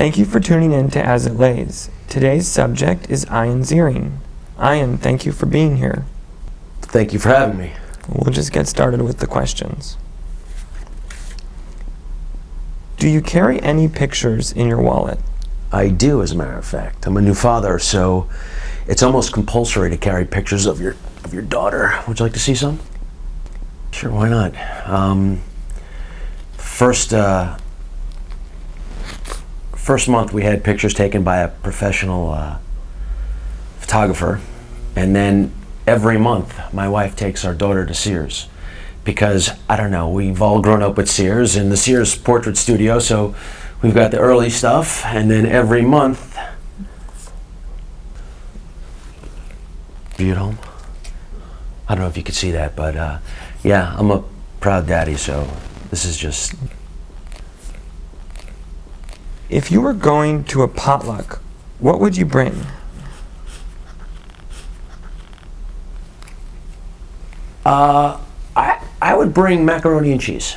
Thank you for tuning in to As It Lays. Today's subject is Ian Ziering. Ian, thank you for being here. Thank you for having me. We'll just get started with the questions. Do you carry any pictures in your wallet? I do, as a matter of fact. I'm a new father, so it's almost compulsory to carry pictures of your daughter. Would you like to see some? Sure, why not? First month we had pictures taken by a professional photographer, and then every month my wife takes our daughter to Sears because, I don't know, we've all grown up with Sears and the Sears portrait studio, so we've got the early stuff, and then every month. View at home? I don't know if you could see that, but yeah, I'm a proud daddy, so this is just... If you were going to a potluck, what would you bring? I would bring macaroni and cheese.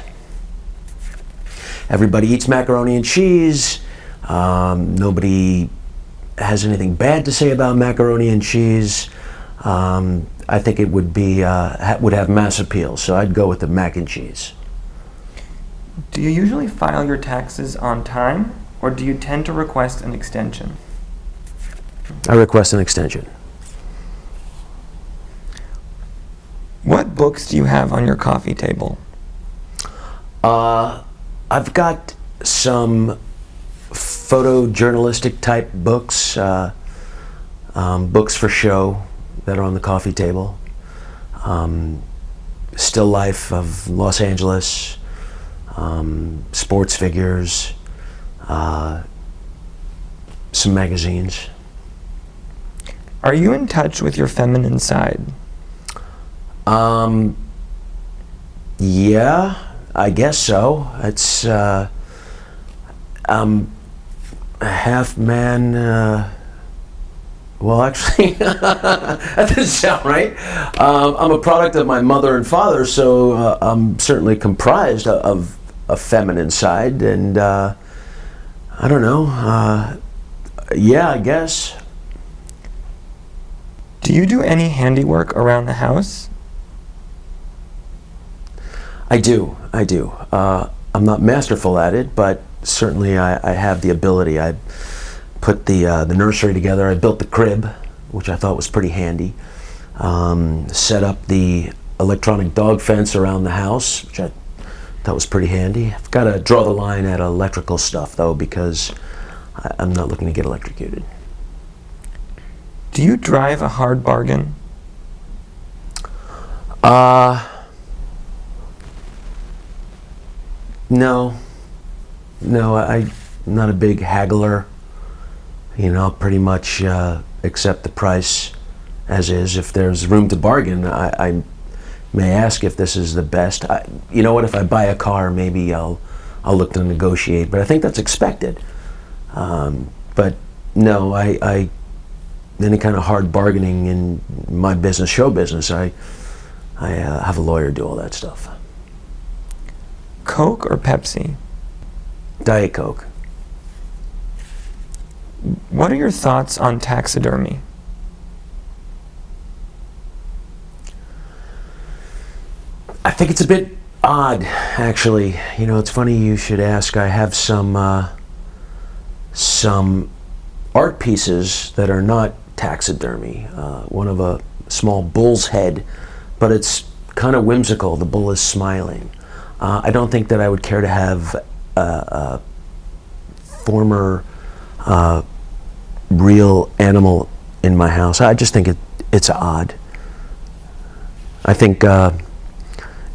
Everybody eats macaroni and cheese. Nobody has anything bad to say about macaroni and cheese. I think it would be would have mass appeal, so I'd go with the mac and cheese. Do you usually file your taxes on time, or do you tend to request an extension? I request an extension. What books do you have on your coffee table? I've got some photojournalistic type books, books for show that are on the coffee table. Still life of Los Angeles, sports figures, some magazines. Are you in touch with your feminine side? Yeah, I guess so. It's I'm half man. Well, actually, that doesn't sound right. I'm a product of my mother and father, so I'm certainly comprised of a feminine side, and I don't know. Yeah, I guess. Do you do any handiwork around the house? I do. I'm not masterful at it, but certainly I have the ability. I put the nursery together. I built the crib, which I thought was pretty handy. Set up the electronic dog fence around the house, which I thought was pretty handy. I've got to draw the line at electrical stuff, though, because I'm not looking to get electrocuted. Do you drive a hard bargain? No, I'm not a big haggler. You know, I'll pretty much accept the price as is. If there's room to bargain, I may ask if this is the best. You know what? If I buy a car, maybe I'll look to negotiate. But I think that's expected. But no, I any kind of hard bargaining in my business, show business, I have a lawyer do all that stuff. Coke or Pepsi? Diet Coke. What are your thoughts on taxidermy? I think it's a bit odd, actually. You know, it's funny you should ask. I have some art pieces that are not taxidermy. One of a small bull's head, but it's kind of whimsical. The bull is smiling. I don't think that I would care to have a former real animal in my house. I just think it's odd. I think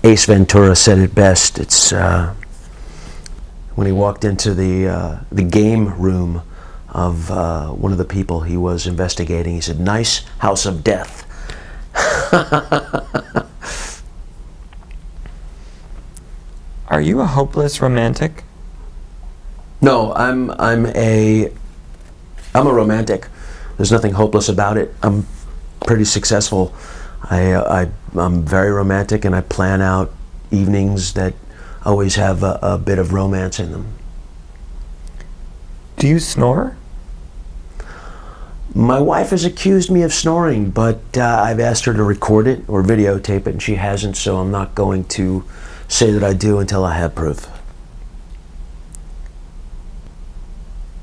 Ace Ventura said it best. It's when he walked into the game room of one of the people he was investigating. He said, "Nice house of death." Are you a hopeless romantic? No, I'm a romantic. There's nothing hopeless about it. I'm pretty successful. I'm very romantic, and I plan out evenings that always have a bit of romance in them. Do you snore? My wife has accused me of snoring, but I've asked her to record it or videotape it, and she hasn't, so I'm not going to say that I do until I have proof.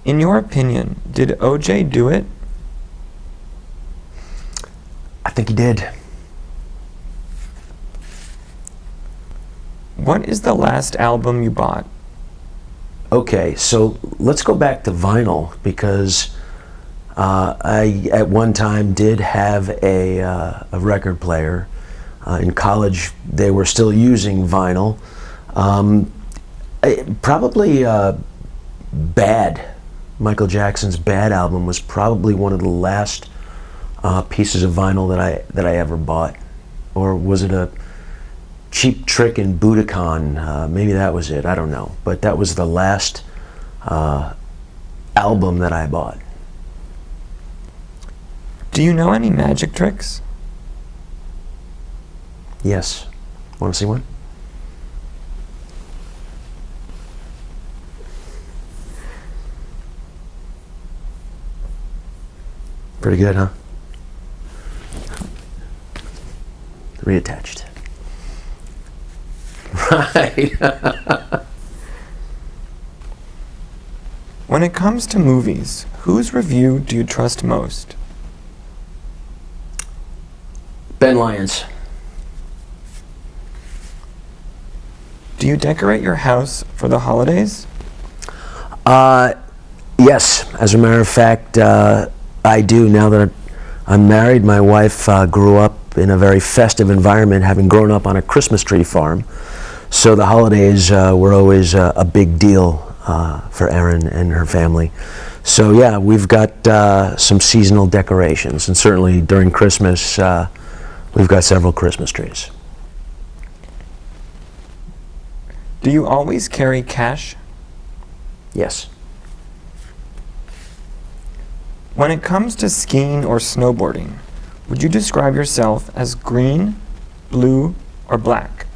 In your opinion, did O.J. do it? I think he did. What is the last album you bought? Okay, so let's go back to vinyl, because I at one time did have a record player. In college, they were still using vinyl. Probably Bad. Michael Jackson's Bad album was probably one of the last pieces of vinyl that I ever bought. Or was it a Cheap Trick in Budokan? Maybe that was it. I don't know. But that was the last album that I bought. Do you know any magic tricks? Yes. Want to see one? Pretty good, huh? Reattached. Right. When it comes to movies, whose review do you trust most? Ben Lyons. Do you decorate your house for the holidays? Yes. As a matter of fact, I do. Now that I'm married, my wife grew up in a very festive environment, having grown up on a Christmas tree farm. So the holidays were always a big deal for Erin and her family. So yeah, we've got some seasonal decorations, and certainly during Christmas, we've got several Christmas trees. Do you always carry cash? Yes. When it comes to skiing or snowboarding, would you describe yourself as green, blue, or black?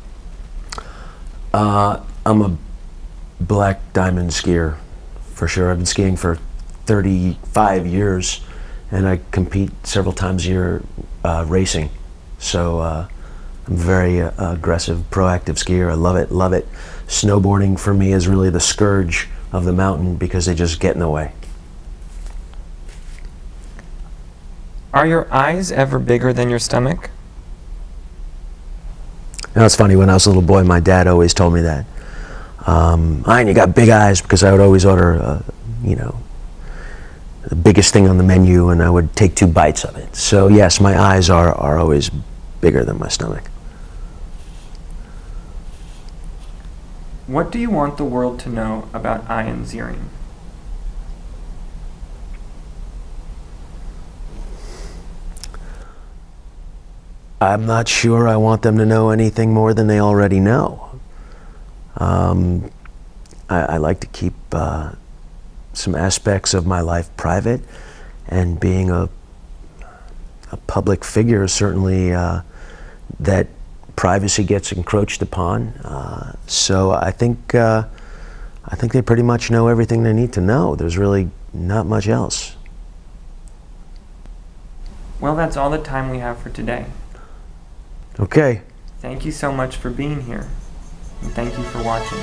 I'm a black diamond skier, for sure. I've been skiing for 35 years, and I compete several times a year racing. So I'm a very aggressive, proactive skier. I love it, love it. Snowboarding for me is really the scourge of the mountain because they just get in the way. Are your eyes ever bigger than your stomach? You know, it's funny, when I was a little boy, my dad always told me that. Ian, you got big eyes, because I would always order, the biggest thing on the menu, and I would take 2 bites of it. So yes, my eyes are always bigger than my stomach. What do you want the world to know about Ian Ziering? I'm not sure I want them to know anything more than they already know. I like to keep some aspects of my life private, and being a public figure, certainly that privacy gets encroached upon. So I think they pretty much know everything they need to know. There's really not much else. Well, that's all the time we have for today. Okay. Thank you so much for being here, and thank you for watching.